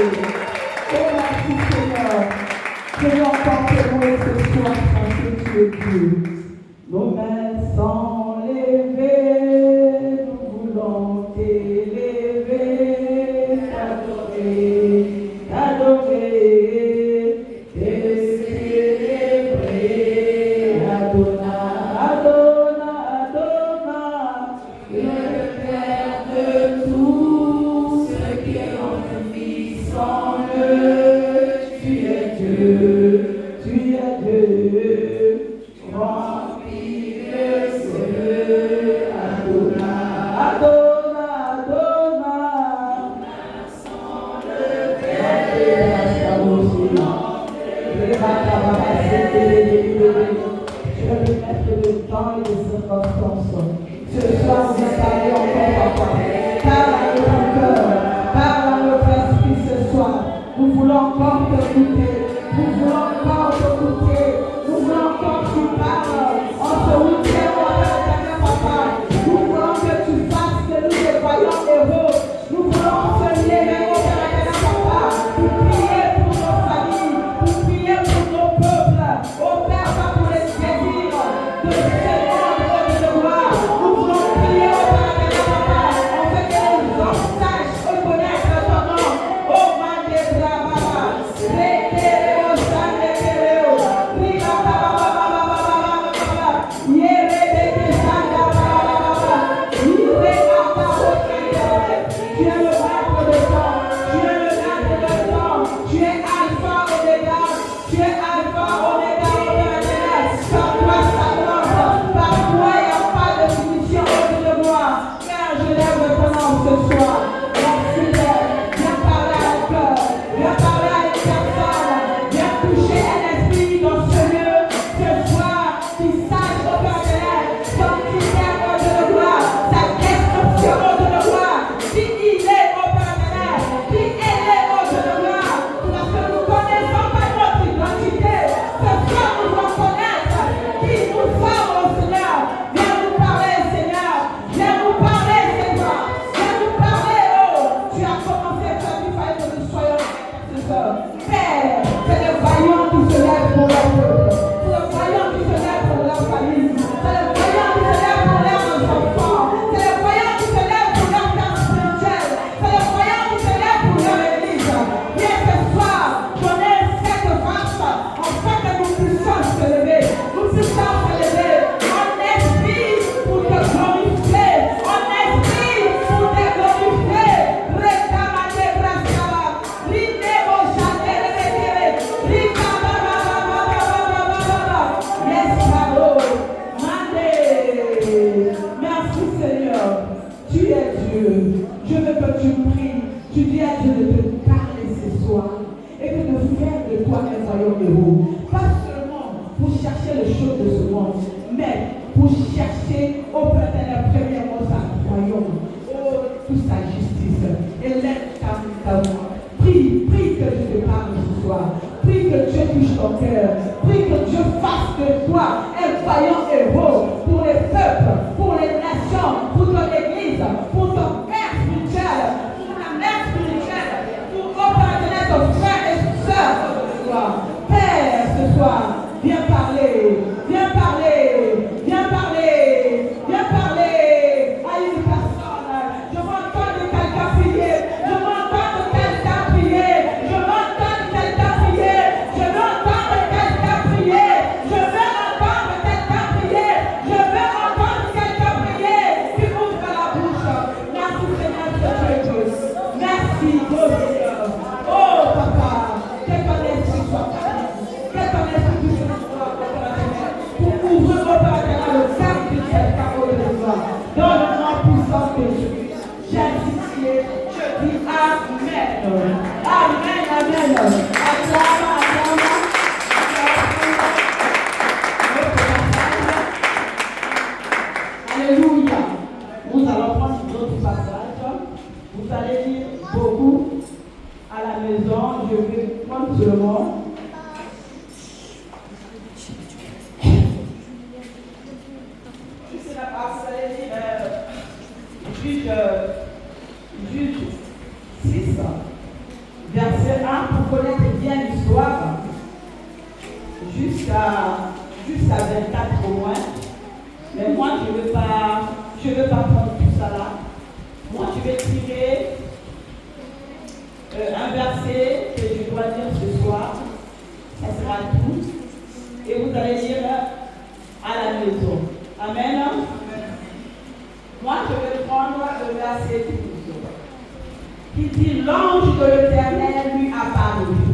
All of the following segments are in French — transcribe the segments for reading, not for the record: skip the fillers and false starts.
Oh, merci Seigneur. Je veux encore témoigner ce soir parce que tu es Dieu. Nos mains sont levées, nous voulons t'élever, t'adorer, te célébrer, Adonai, le Père de tous ceux qui ont vie sans eux. Tu es Dieu, rempli de cieux, je vais mettre le temps et les circonstances. Ce soir, vous allez parler encore, papa. Parle à notre cœur, parle à notre esprit ce soir. Nous voulons encore t'écouter. Nous voulons encore t'écouter. Nous voulons encore que tu parles. En ce week-end, papa. Nous voulons que tu fasses de nous des voyants héros. Nous voulons se lever au Père, papa, pour prier pour nos familles, pour prier pour nos peuples. Au Père, pas pour les désirs de ce monde de devoir. Nous voulons prier au Père, papa, en fait que les hommes sachent reconnaître ton nom. Oh, Mandé Brababa, Rétéreo, Sandéréo, Riba Baba, Yérédé, Sanda Baba, Yérédé, tu es le maître de temps, tu es le maître de temps, tu es Alpha Oméga, tu es Alpha Oméga, Oméga, par toi ça avance, par toi il n'y a pas de finition au-dessus de moi, car je lève ton nom ce soir. Merci Père, viens parler à un cœur, viens parler à une personne, viens toucher un esprit dans ce lieu, ce soir, qui sache au Père, son critère de gloire, sa description de gloire, qui il est au Père, qui elle est au de gloire, parce que nous ne connaissons pas notre identité, ce soir nous devons connaître qui nous sommes au Seigneur. Viens nous parler Seigneur, viens nous parler Seigneur, viens nous parler, oh, tu as commencé par lui, il fallait que nous soyons intercesseurs. Père, c'est les vaillants qui se lèvent pour leur peuple, c'est les vaillants qui se lèvent pour leur famille, c'est les vaillants qui se lèvent pour leurs enfants, c'est les vaillants qui se lèvent pour leur cœur spirituel, c'est les vaillants qui se lèvent pour leur église. Viens ce soir donner cette force afin que nous puissions se lever, nous puissions se lever en esprit pour te glorifier, en esprit pour te glorifier. Réclamate Brasava, Rinebo Chanere, Ricababa, yes, bravo, Mandé. Merci Seigneur, tu es Dieu. Je veux que tu pries, tu dis à Dieu de te parler ce soir et que de faire de toi un vaillant héros. Pas seulement pour chercher les choses de ce monde, mais pour chercher au Père premièrement sa royaume, oh, toute sa justice. Et laisse ta voix. Prie que Dieu te parle ce soir. Prie que Dieu touche ton cœur. Prie que Dieu fasse de toi un vaillant héros pour les peuples, pour les nations, pour ton église, pour ton père spirituel, pour ta mère spirituelle, pour opérer ton frère et soeur ce soir. Père, ce soir, viens parler, viens parler, viens parler, viens parler à une personne. Je veux entendre quelqu'un prier, je veux entendre quelqu'un prier, je veux entendre quelqu'un prier, je veux entendre quelqu'un prier, je veux entendre quelqu'un prier, je veux entendre quelqu'un prier, qui ouvre la bouche. Merci Seigneur de Dieu. Merci, oh Seigneur. Oh Papa, que ton esprit soit parmi nous, que ton esprit puisse nous voir pour ouvrir au Père le cœur de cette parole de toi. Dans le nom puissant de Jésus, j'ai initié, je dis Amen. Amen, Amen. Acclame, acclame. Alléluia. Nous allons prendre d'autres passages. Vous allez lire beaucoup à la maison. Je vais prendre seulement. Juste la parcelle, Juge 6, verset vous connaissez bien l'histoire, jusqu'à 24 au moins. Mais moi, je ne veux pas prendre tout ça là. Moi, je vais tirer un verset que je dois dire ce soir. Ça sera tout. Et vous allez lire à la maison. Amen. Moi, je vais prendre le verset 12. Qui dit, l'ange de l'Éternel lui apparut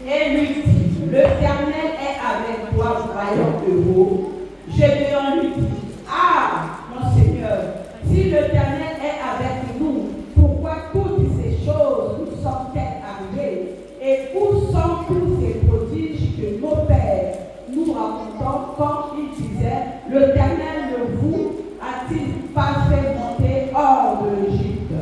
et lui dit, l'Éternel est avec toi, vaillant héros. Gédéon lui dit, ah, mon Seigneur, si l'Éternel est avec nous, pourquoi toutes ces choses nous sont-elles arrivées? Et où sont tous ces prodiges que nos pères nous racontons quand ils disaient, l'Éternel ne vous a-t-il pas fait monter hors de l'Égypte?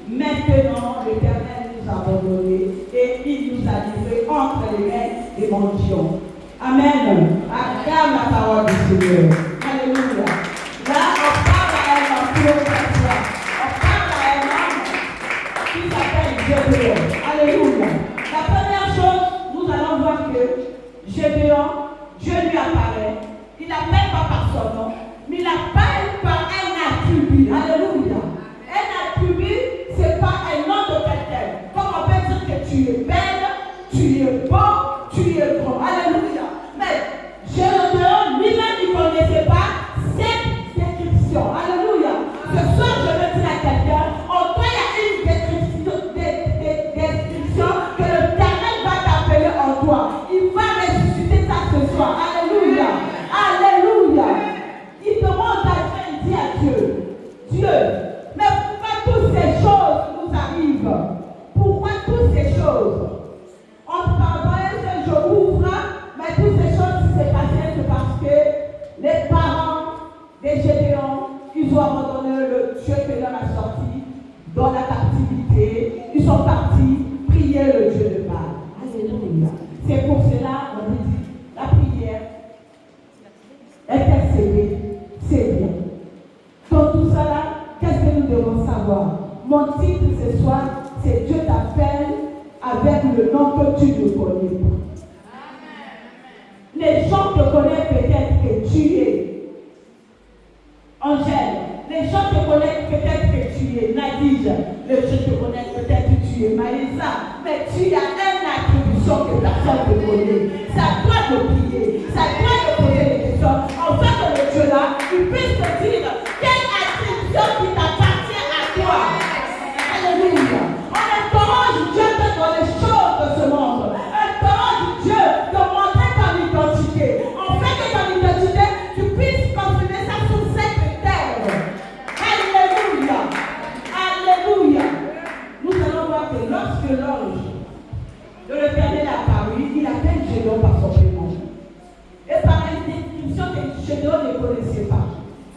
Maintenant, l'Éternel nous a abandonnés et il nous a livrés entre les mains des mendiants. Amen. Acclame la parole du Seigneur. Alléluia. Là, on parle à un homme qui on parle à un homme qui s'appelle Gédéon. Alléluia. La première chose, nous allons voir que Gédéon, Dieu lui apparaît. Il n'appelle pas par son nom, mais il appelle par un attribut. Alléluia. Un attribut, ce n'est pas un nom de quelqu'un. Comme on peut dire que tu es belle, tu es beau, tu es grand. Alléluia. Mais Gédéon lui-même, il ne connaissait pas cette description. Alléluia. Ce soir, je veux dire à quelqu'un, en toi, il y a une description que l'Éternel va t'appeler en toi. Il va ressusciter ça ce soir. Alléluia. Alléluia. Il demande à Dieu, il dit à Dieu, Dieu, mais pourquoi toutes ces choses nous arrivent? Pourquoi toutes ces choses? On parle, je ouvre, mais toutes ces choses qui s'est passées, c'est parce que les parents des Gédéons, ils ont abandonné le Dieu qui leur a sorti dans la captivité. Ils sont partis prier le Dieu de Baal. Alléluia. C'est pour cela qu'on dit la prière, intercéder, c'est bien. Dans tout cela, qu'est-ce que nous devons savoir? Mon titre ce soir, c'est Dieu t'appelle avec le nom que tu ne connais pas. Les gens te connaissent peut-être que tu es Angèle. Les gens te connaissent peut-être que tu es Nadige. Les gens te connaissent peut-être que tu es Maïsa. Mais tu as une attribution que personne ne connaît. C'est à toi de prier. C'est à toi de poser des questions. En fait, le Dieu là, il puisse te dire quelle attribution qui t'appartient à toi. Alléluia. On interroge Dieu dans les choses de ce monde. On interroge Dieu de montrer ton identité. En fait que ton identité, tu puisses confirmer ça sur cette terre. Alléluia. Alléluia. Nous allons voir que lorsque l'ange de l'Éternel a apparu, il appelle Gédéon par son prénom. Et par une description que Gédéon ne connaissait pas.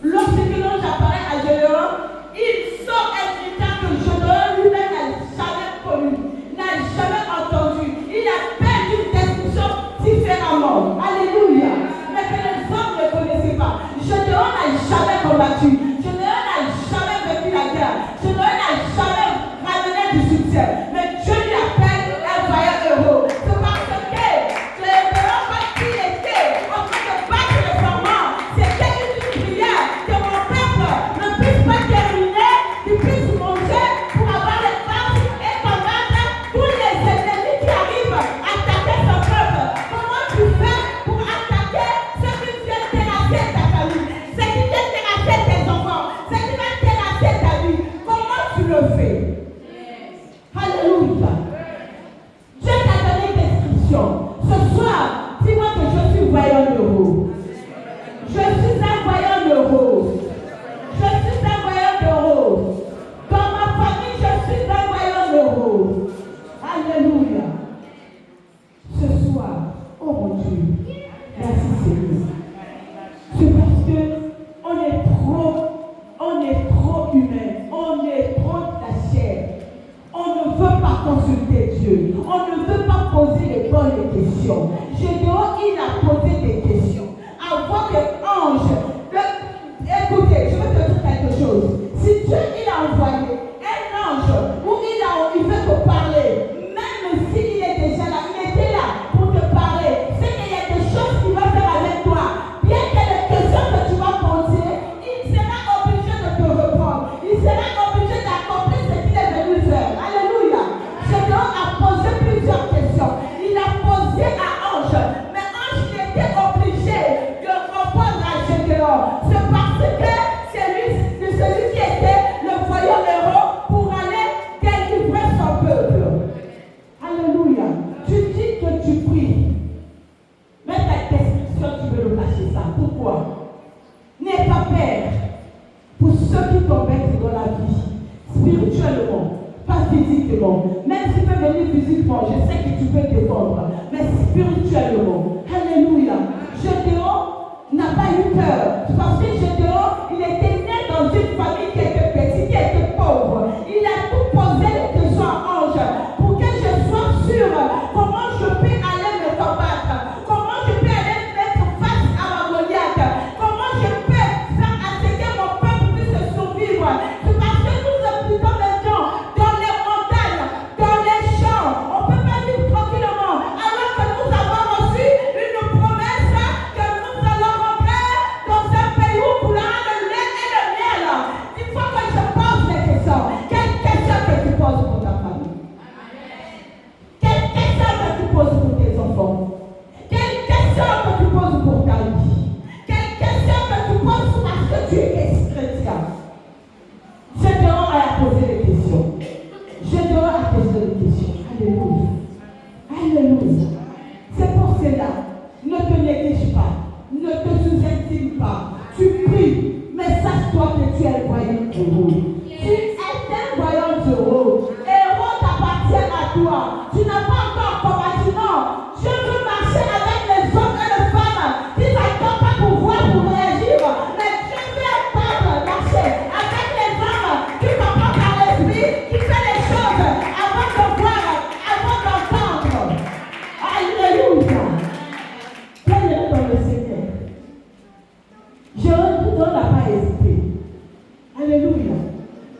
Lorsque l'ange apparaît à Gédéon, il sort un critère que Gédéon lui-même n'a jamais connu, n'a jamais entendu. Il appelle une description différemment. Alléluia. Mais que les hommes ne connaissaient pas. Gédéon n'a jamais combattu. Gédéon n'a jamais vécu la guerre. Gédéon n'a jamais ramené du succès. Mais Dieu lui appelle un vaillant héros. C'est parce que Gédéon, quand il était en train de battre les serments, c'était une prière que mon peuple ne puisse pas terminer, qu'il puisse manger pour avoir les femmes et combattre tous les ennemis qui arrivent à attaquer son peuple. Comment tu fais pour attaquer ceux qui viennent terrasser ta famille, ceux qui viennent terrasser tes enfants, ceux qui viennent terrasser ta vie? Comment tu le fais? Alléluia. Dieu t'a donné une description. Ce soir, dis-moi que je suis voyant héros. Je suis un voyant héros. Je suis un voyant héros. Dans ma famille, je suis un voyant héros. Alléluia. Ce soir, oh mon Dieu, merci Seigneur. C'est parce que on est trop humain, on est trop de la chair. On ne veut pas consulter Dieu. On ne veut pas poser les bonnes questions. Gédéon, il a posé des questions. Avant que l'ange, écoutez, je vais te dire quelque chose. Si Dieu il a envoyé un ange où il veut te parler, même s'il est déjà là physiquement. Même s'il peut venir physiquement, je sais que tu peux défendre. Mais spirituellement, alléluia. Gédéon n'a pas eu peur. Parce que Gédéon